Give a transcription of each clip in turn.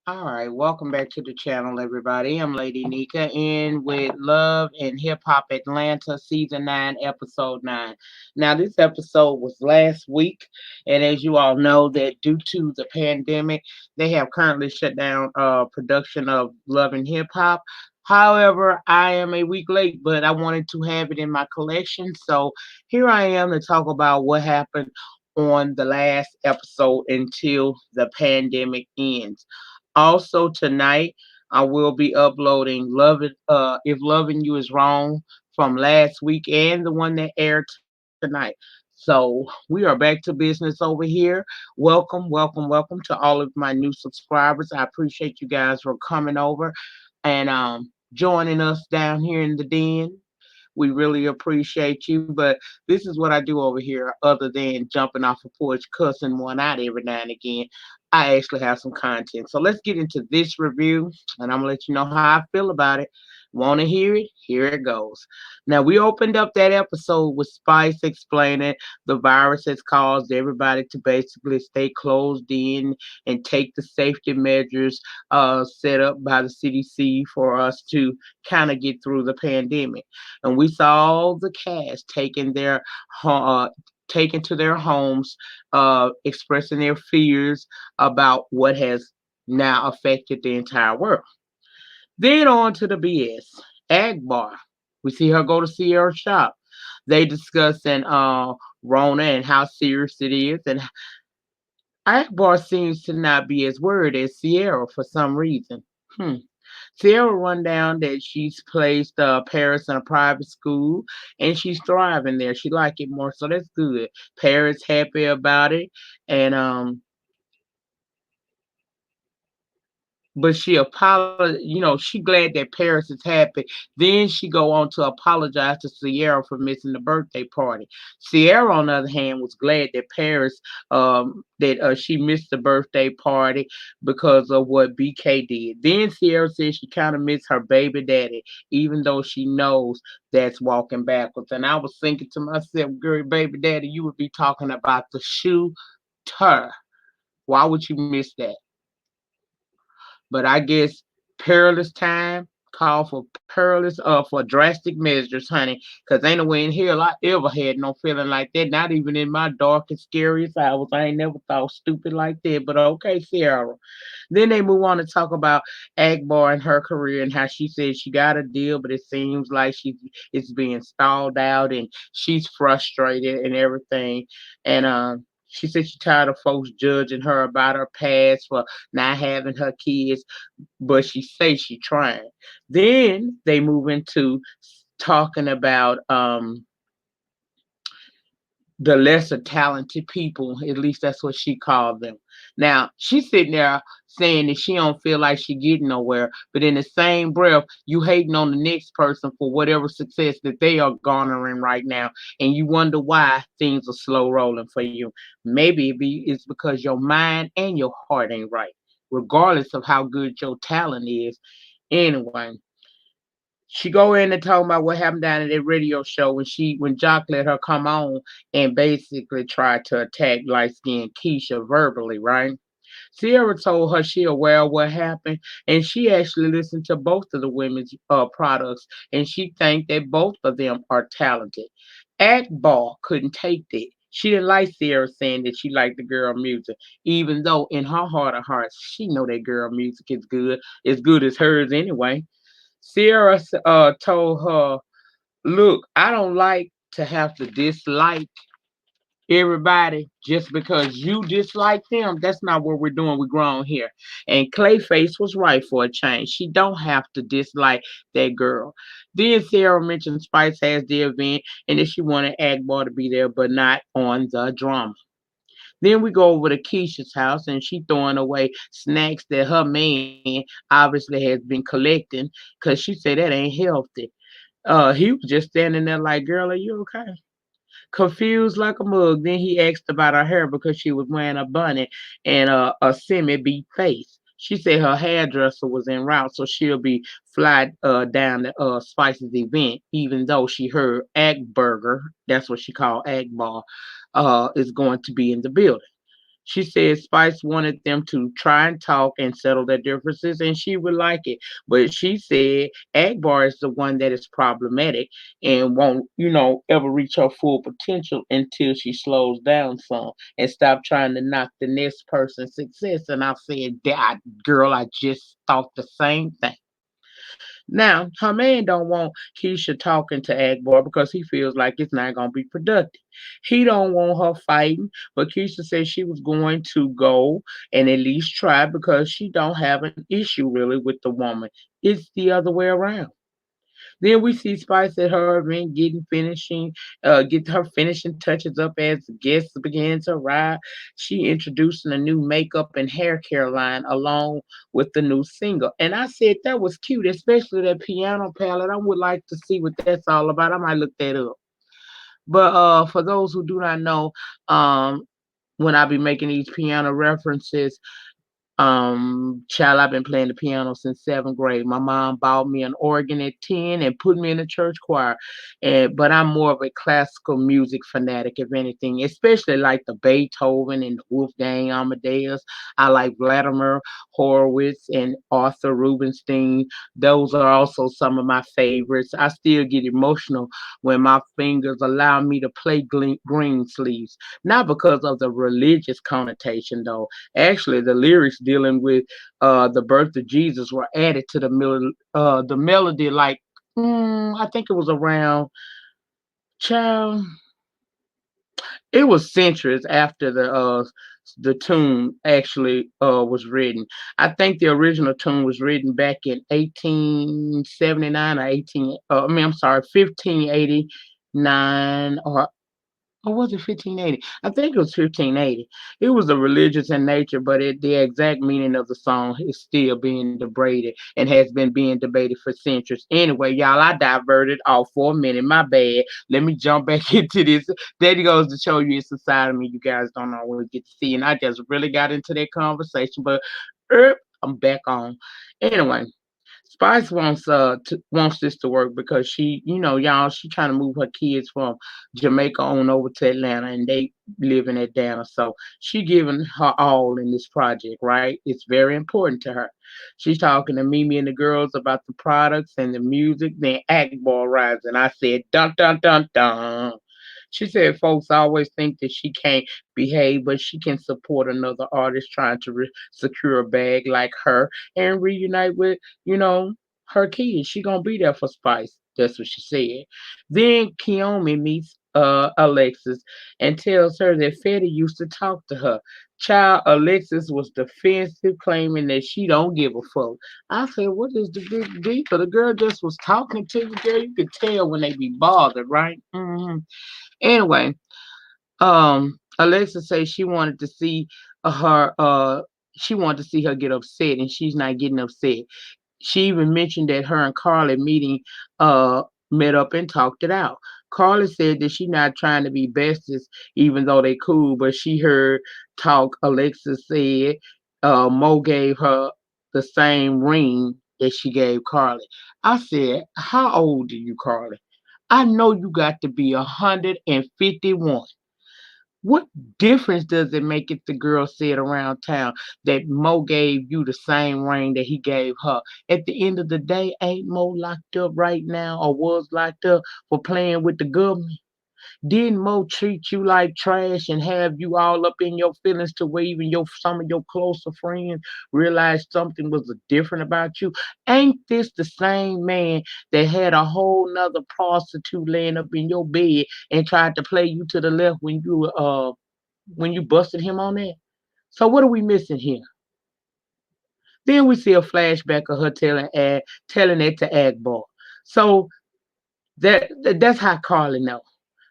All right, welcome back to the channel, everybody. I'm Lady Nyca in with Love and Hip Hop Atlanta, Season 9, Episode 9. Now, this episode was last week, and as you all know, that due to the pandemic, they have currently shut down production of Love and Hip Hop. However, I am a week late, but I wanted to have it in my collection, so here I am to talk about what happened on the last episode until the pandemic ends. Also tonight, I will be uploading "Love It." If loving you is wrong from last week and the one that aired tonight. So we are back to business over here. Welcome to all of my new subscribers. I appreciate you guys for coming over and joining us down here in the den. We really appreciate you. But this is what I do over here, other than jumping off a porch, cussing one out every now and again. I actually have some content. So let's get into this review, and I'm gonna let you know how I feel about it. Want to hear it? Here it goes. Now, we opened up that episode with Spice explaining the virus has caused everybody to basically stay closed in and take the safety measures set up by the CDC for us to kind of get through the pandemic. And we saw the cast taken to their homes, expressing their fears about what has now affected the entire world. Then on to the BS. Agbar. We see her go to Sierra's shop. They discussing Rona and how serious it is, and Akbar seems to not be as worried as Sierra for some reason. Hmm. Sierra run down that she's placed Paris in a private school and she's thriving there. She like it more, so that's good. Paris happy about it, and but she she glad that Paris is happy. Then she go on to apologize to Sierra for missing the birthday party. Sierra, on the other hand, was glad that Paris that she missed the birthday party because of what BK did. Then Sierra said she kind of missed her baby daddy, even though she knows that's walking backwards. And I was thinking to myself, girl, baby daddy, you would be talking about the shooter. Why would you miss that? But I guess perilous time call for perilous for drastic measures, honey. Cause ain't no way in hell I ever had no feeling like that. Not even in my darkest, scariest hours. I ain't never thought stupid like that. But okay, Sarah. Then they move on to talk about Akbar and her career and how she said she got a deal, but it seems like it's being stalled out and she's frustrated and everything. And she said she tired of folks judging her about her past for not having her kids, but she says she trying. Then they move into talking about the lesser talented people. At least that's what she called them. Now she's sitting there saying that she don't feel like she getting nowhere, but in the same breath, you hating on the next person for whatever success that they are garnering right now, and you wonder why things are slow rolling for you. Maybe it's because your mind and your heart ain't right, regardless of how good your talent is. Anyway, she go in and talk about what happened down at that radio show when Jock let her come on and basically tried to attack light skinned Keisha verbally, right? Sierra told her she aware of what happened, and she actually listened to both of the women's products, and she think that both of them are talented. Akbar couldn't take that. She didn't like Sierra saying that she liked the girl music, even though in her heart of hearts she know that girl music is good as hers anyway. Sierra told her, "Look, I don't like to have to dislike everybody just because you dislike them. That's not what we're doing. We're grown here." And Clayface was right for a change. She don't have to dislike that girl. Then Sarah mentioned Spice has the event and that she wanted Agbar to be there, but not on the drama. Then we go over to Keisha's house and she throwing away snacks that her man obviously has been collecting because she said that ain't healthy. He was just standing there like, girl, are you okay? Confused like a mug. Then he asked about her hair because she was wearing a bunny and a semi-beat face. She said her hairdresser was en route, so she'll be fly down to Spice's event, even though she heard Agburger, that's what she called Agbar, is going to be in the building. She said Spice wanted them to try and talk and settle their differences, and she would like it. But she said Akbar is the one that is problematic and won't, ever reach her full potential until she slows down some and stop trying to knock the next person's success. And I said, that girl, I just thought the same thing. Now, her man don't want Keisha talking to Akbar because he feels like it's not gonna be productive. He don't want her fighting, but Keisha said she was going to go and at least try because she don't have an issue really with the woman. It's the other way around. Then we see Spice at her event get her finishing touches up as the guests begin to arrive. She introducing a new makeup and hair care line along with the new single. And I said that was cute, especially that piano palette. I would like to see what that's all about. I might look that up. But for those who do not know, um, when I be making these piano references, child, I've been playing the piano since seventh grade. My mom bought me an organ at 10 and put me in the church choir. But I'm more of a classical music fanatic, if anything, especially like the Beethoven and the Wolfgang Amadeus. I like Vladimir Horowitz and Arthur Rubinstein. Those are also some of my favorites. I still get emotional when my fingers allow me to play green sleeves, not because of the religious connotation, though. Actually, the lyrics dealing with the birth of Jesus were added to the melody. Like, I think it was around, child. It was centuries after the tune actually was written. I think the original tune was written back in 1879 or 18. I'm sorry, 1589 or was it 1580? I think it was 1580. It was a religious in nature, but the exact meaning of the song is still being debated and has been being debated for centuries. Anyway, y'all, I diverted off for a minute. My bad. Let me jump back into this. There he goes to show you it's a side of me you guys don't always get to see. And I just really got into that conversation, but I'm back on. Anyway, Spice wants this to work because she, y'all, she trying to move her kids from Jamaica on over to Atlanta, and they live in Atlanta. So she giving her all in this project, right? It's very important to her. She's talking to Mimi and the girls about the products and the music. Then Akbar arrives, and I said, dun dun dun dun. She said folks always think that she can't behave, but she can support another artist trying to secure a bag like her and reunite with, you know, her kids. She gonna be there for Spice. That's what she said. Then Kiyomi meets Alexis and tells her that Fetty used to talk to her. Child, Alexis was defensive, claiming that she don't give a fuck. I said, what is the big deal? The girl just was talking to you, girl. You could tell when they be bothered, right? Anyway, Alexa says her she wanted to see her get upset, and she's not getting upset. She even mentioned that her and Carly uh met up and talked it out. Carly said that she's not trying to be besties, even though they cool, but she heard talk Alexa said Mo gave her the same ring that she gave Carly. I said, how old are you, Carly? I know you got to be 151. What difference does it make if the girl said around town that Mo gave you the same ring that he gave her? At the end of the day, ain't Mo locked up right now or was locked up for playing with the government? Didn't Mo treat you like trash and have you all up in your feelings to where even some of your closer friends realized something was different about you? Ain't this the same man that had a whole nother prostitute laying up in your bed and tried to play you to the left when you busted him on that? So what are we missing here? Then we see a flashback of her telling it to Agbar. So that's how Carly know.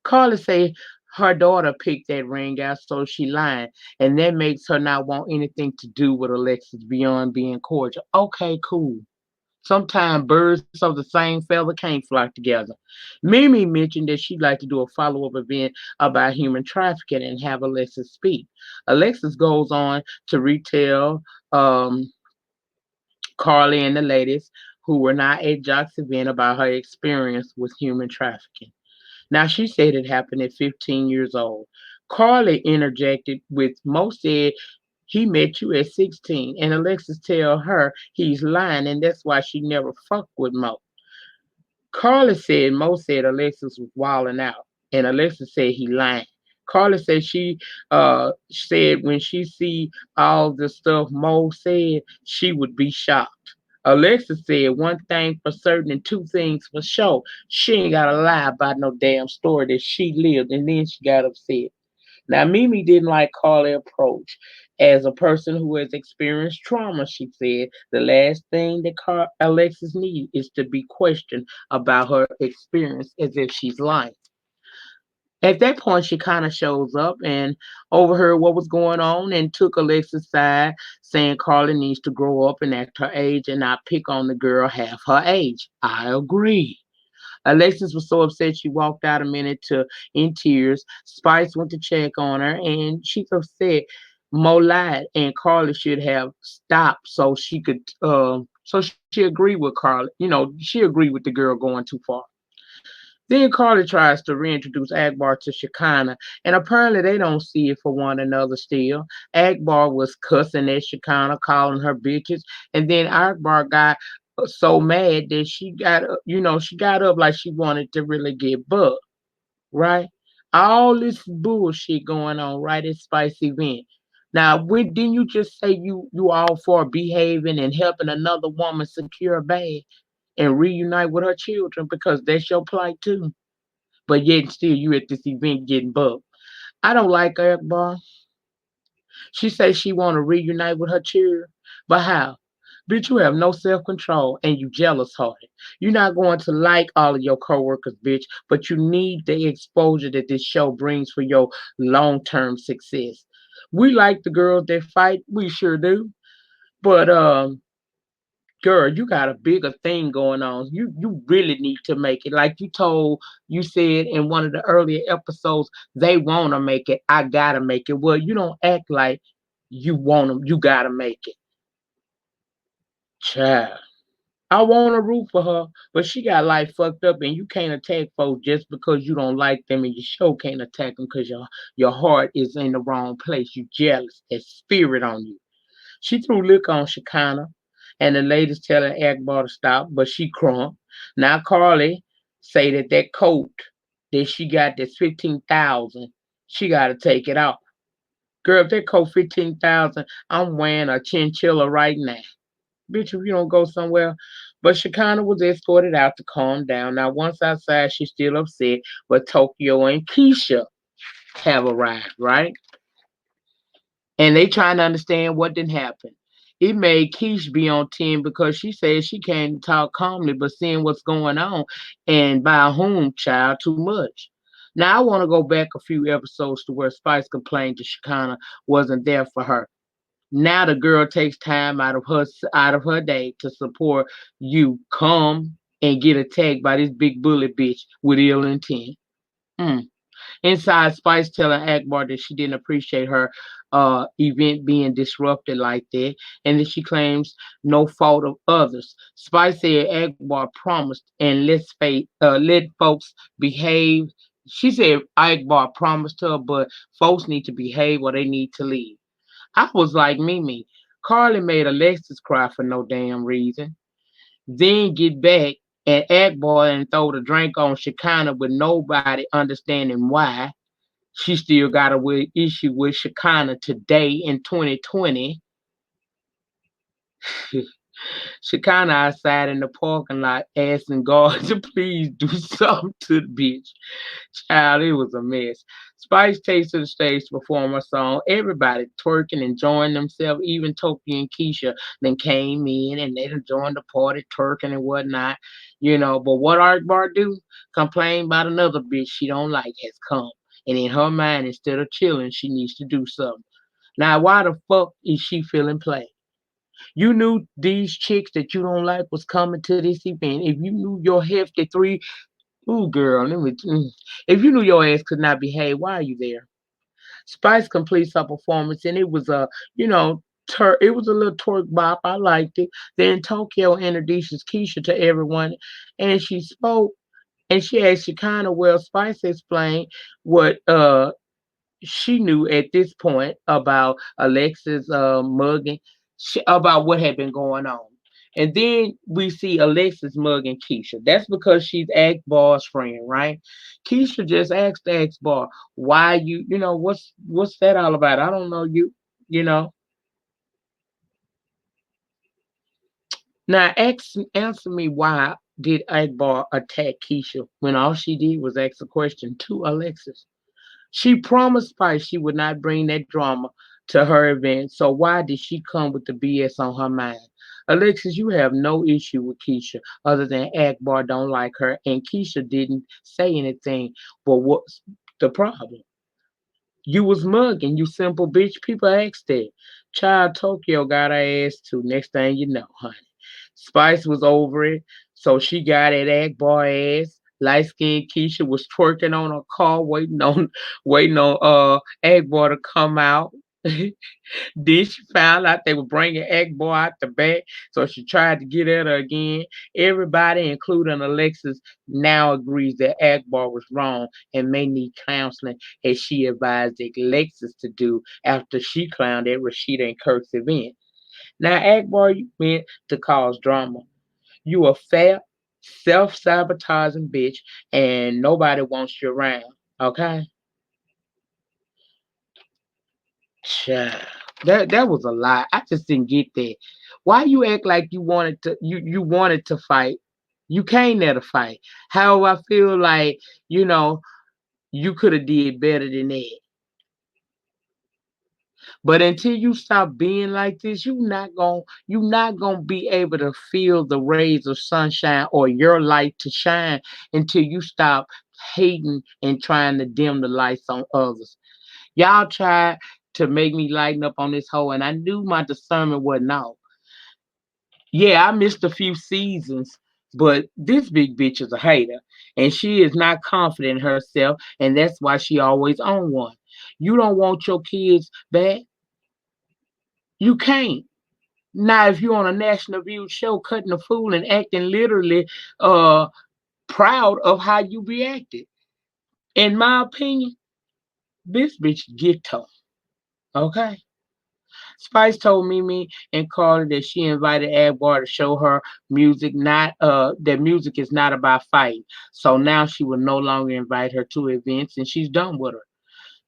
Carla say her daughter picked that ring out, so she lying, and that makes her not want anything to do with Alexis beyond being cordial. Okay, cool. Sometimes birds of the same feather can't flock together. Mimi mentioned that she'd like to do a follow-up event about human trafficking and have Alexis speak. Alexis goes on to retell um, Carly and the ladies who were not at Jock's event about her experience with human trafficking. Now, she said it happened at 15 years old. Carly interjected with Mo said he met you at 16, and Alexis tell her he's lying, and that's why she never fucked with Mo. Carla said Mo said Alexis was wilding out, and Alexis said he lying. Carla said she said when she see all the stuff Mo said, she would be shocked. Alexis said one thing for certain and two things for sure. She ain't gotta lie about no damn story that she lived, and then she got upset. Now, Mimi didn't like Carly's approach. As a person who has experienced trauma, she said, the last thing that Alexis needs is to be questioned about her experience as if she's lying. At that point, she kind of shows up and overheard what was going on and took Alexis' side, saying Carly needs to grow up and act her age and not pick on the girl half her age. I agree. Alexis was so upset she walked out a minute to in tears. Spice went to check on her and she's upset. Mo lied and Carly should have stopped so she could so she agreed with Carly. She agreed with the girl going too far. Then Carly tries to reintroduce Akbar to Shekinah, and apparently they don't see it for one another still. Akbar was cussing at Shekinah, calling her bitches, and then Akbar got so mad that she got up like she wanted to really get bucked, right? All this bullshit going on right at Spice event. Now, when didn't you just say you all for behaving and helping another woman secure a bag and reunite with her children because that's your plight too? But yet still you at this event getting bugged. I don't like Eric Bar. She says she want to reunite with her children, but how? Bitch, you have no self-control and you jealous hearted. You're not going to like all of your coworkers, bitch, but you need the exposure that this show brings for your long-term success. We like the girls that fight, we sure do. But girl, you got a bigger thing going on. You really need to make it. Like you said in one of the earlier episodes, they wanna make it. I gotta make it. Well, you don't act like you want them. You gotta make it, child. I want to root for her, but she got life fucked up, and you can't attack folks just because you don't like them, and you sure can't attack them because your heart is in the wrong place. You jealous. That spirit on you. She threw liquor on Shekinah, and the ladies telling Akbar to stop, but she crump. Now Carly say that coat that she got that's 15,000, she got to take it off. Girl, if that coat 15,000, I'm wearing a chinchilla right now. Bitch, if you don't go somewhere. But Shekinah was escorted out to calm down. Now, once outside, she's still upset, but Tokyo and Keisha have arrived, right? And they trying to understand what didn't happen. It made Keish be on 10 because she said she can't talk calmly, but seeing what's going on and by whom, child, too much. Now I want to go back a few episodes to where Spice complained to Shekinah wasn't there for her. Now the girl takes time out of her day to support you, come and get attacked by this big bully bitch with ill intent. Mm. Inside, Spice telling Akbar that she didn't appreciate her event being disrupted like that, and that she claims no fault of others. Spice said Akbar promised and let folks behave. She said Akbar promised her, but folks need to behave or they need to leave. I was like Mimi. Carly made Alexis cry for no damn reason. Then get back and Akbar and throw the drink on Shekinah with nobody understanding why. She still got a issue with Shekinah today in 2020. Shekinah outside in the parking lot asking God to please do something to the bitch. Child, it was a mess. Spice takes to the stage to perform her song. Everybody twerking, enjoying themselves. Even Toki and Keisha then came in and they done joined the party, twerking and whatnot. But what Art Bar do? Complain about another bitch she don't like has come. And in her mind, instead of chilling, she needs to do something. Now, why the fuck is she feeling play? You knew these chicks that you don't like was coming to this event. If you knew your hefty three, ooh girl, if you knew your ass could not behave, why are you there? Spice completes her performance, and it was it was a little twerk bop. I liked it. Then Tokyo introduces Keisha to everyone, and she spoke, and she asked you kind of well. Spice explained what she knew at this point about Alexis mugging, about what had been going on. And then we see Alexis mugging Keisha. That's because she's Akbar's friend, right? Keisha just asked Akbar, why what's that all about? I don't know you, you know. Now answer me, why did Akbar attack Keisha when all she did was ask a question to Alexis? She promised Spice she would not bring that drama to her event, so why did she come with the BS on her mind? Alexis, you have no issue with Keisha other than Akbar don't like her, and Keisha didn't say anything. But what's the problem? You was mugging, you simple bitch. People asked that. Child Tokyo got her ass too. Next thing you know, honey. Spice was over it, so she got at Akbar ass. Light skinned Keisha was twerking on her car, waiting on Akbar to come out. Then she found out they were bringing Akbar out the back, so she tried to get at her again. Everybody, including Alexis, now agrees that Akbar was wrong and may need counseling, as she advised Alexis to do after she clowned at Rashida and Kirk's event. Now, Akbar, you meant to cause drama. You a fat, self-sabotaging bitch, and nobody wants you around. Okay? Child, that was a lie. I just didn't get that. Why you act like you wanted to fight? You came there to fight. However, I feel like, you know, you could have did better than that. But until you stop being like this, you not gonna be able to feel the rays of sunshine or your light to shine until you stop hating and trying to dim the lights on others. Y'all tried to make me lighten up on this hole, and I knew my discernment wasn't off. Yeah, I missed a few seasons, but this big bitch is a hater, and she is not confident in herself, and that's why she always on one. You don't want your kids back? You can't. Now, if you're on a national view show cutting a fool and acting literally uh proud of how you reacted, in my opinion, this bitch ghetto. Okay. Spice told Mimi and Carter that she invited Agbar to show her music, not that music is not about fighting. So now she will no longer invite her to events, and she's done with her.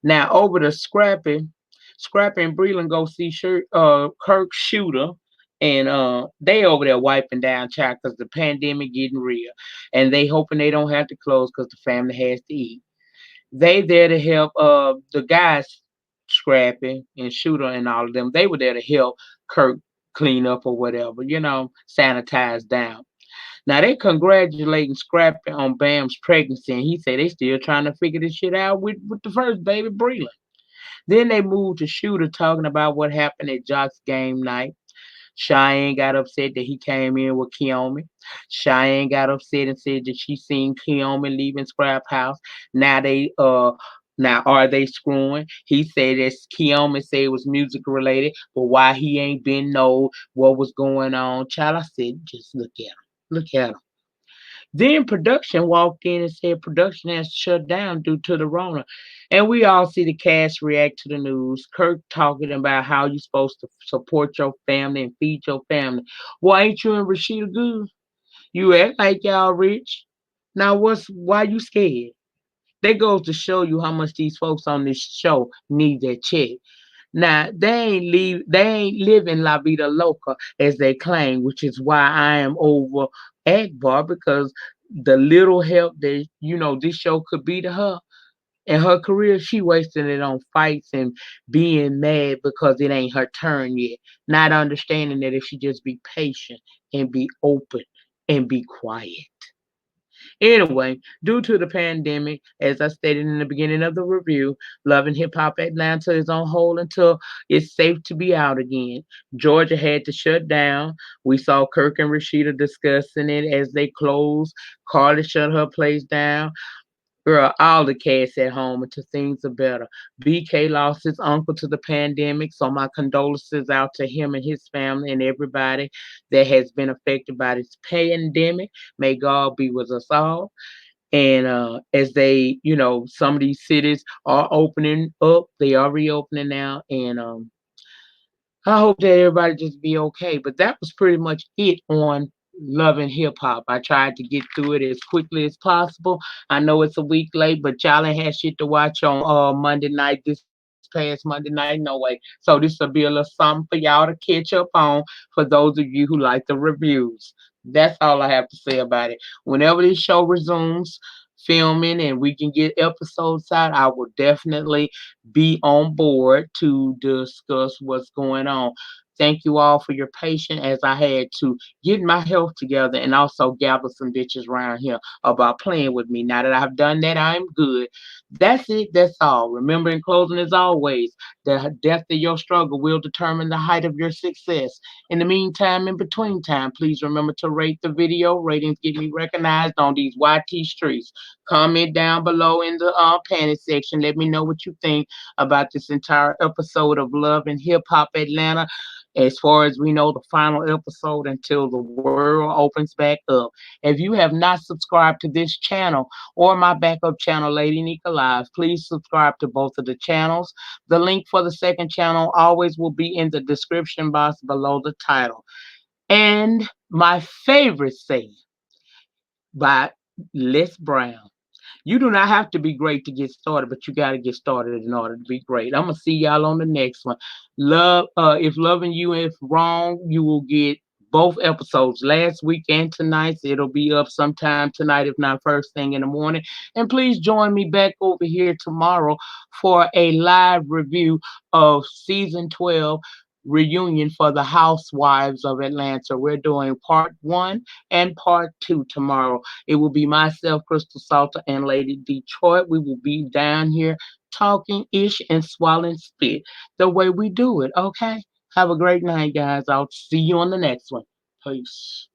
Now over to Scrappy and Breland go see Kirk Shooter, and they over there wiping down child because the pandemic getting real, and they hoping they don't have to close because the family has to eat. They there to help the guys, Scrappy and Shooter and all of them. They were there to help Kirk clean up or whatever, sanitize down. Now they congratulating Scrappy on Bam's pregnancy, and he said they still trying to figure this shit out with the first baby, Breland. Then they moved to Shooter talking about what happened at Jock's game night. Cheyenne got upset that he came in with Kiyomi. Cheyenne got upset and said that she seen Kiyomi leaving Scrap House. Now now are they screwing? He said that Kiyomi said it was music related, but why he ain't been know what was going on. Child, I said, just look at him. Look at him. Then production walked in and said production has shut down due to the Rona. And we all see the cast react to the news. Kirk talking about how you supposed to support your family and feed your family. Well, ain't you and Rashida good? You act like y'all rich. Now why you scared? That goes to show you how much these folks on this show need their check. Now they ain't living La Vida Loca as they claim, which is why I am over Agbar, because the little help that this show could be to her in her career, she wasting it on fights and being mad because it ain't her turn yet. Not understanding that if she just be patient and be open and be quiet. Anyway, due to the pandemic, as I stated in the beginning of the review, Love and Hip Hop Atlanta is on hold until it's safe to be out again. Georgia had to shut down. We saw Kirk and Rashida discussing it as they closed. Carly shut her place down. Girl, all the cats at home until things are better. BK lost his uncle to the pandemic, so my condolences out to him and his family and everybody that has been affected by this pandemic. May God be with us all. And as they, some of these cities are opening up, they are reopening now, and I hope that everybody just be okay. But that was pretty much it on Love and Hip Hop. I tried to get through it as quickly as possible. I know it's a week late, but y'all ain't had shit to watch on Monday night, this past Monday night, no way. So this will be a little something for y'all to catch up on for those of you who like the reviews. That's all I have to say about it. Whenever this show resumes filming and we can get episodes out, I will definitely be on board to discuss what's going on. Thank you all for your patience as I had to get my health together and also gather some bitches around here about playing with me. Now that I've done that, I'm good. That's it. That's all. Remember, in closing, as always, the depth of your struggle will determine the height of your success. In the meantime, in between time, please remember to rate the video. Ratings get me recognized on these YT streets. Comment down below in the panel section. Let me know what you think about this entire episode of Love and Hip Hop Atlanta. As far as we know, the final episode until the world opens back up. If you have not subscribed to this channel or my backup channel, Lady Nyca Live, please subscribe to both of the channels. The link for the second channel always will be in the description box below the title. And my favorite saying by Les Brown: you do not have to be great to get started, but you got to get started in order to be great. I'm gonna see y'all on the next one. If loving you if wrong, you will get both episodes last week and tonight. So it'll be up sometime tonight, if not first thing in the morning. And please join me back over here tomorrow for a live review of season 12 reunion for the Housewives of Atlanta. We're doing part one and part two tomorrow. It will be myself, Crystal Salter, and Lady Detroit. We will be down here talking ish and swallowing spit the way we do it. Okay? Have a great night, guys. I'll see you on the next one. Peace.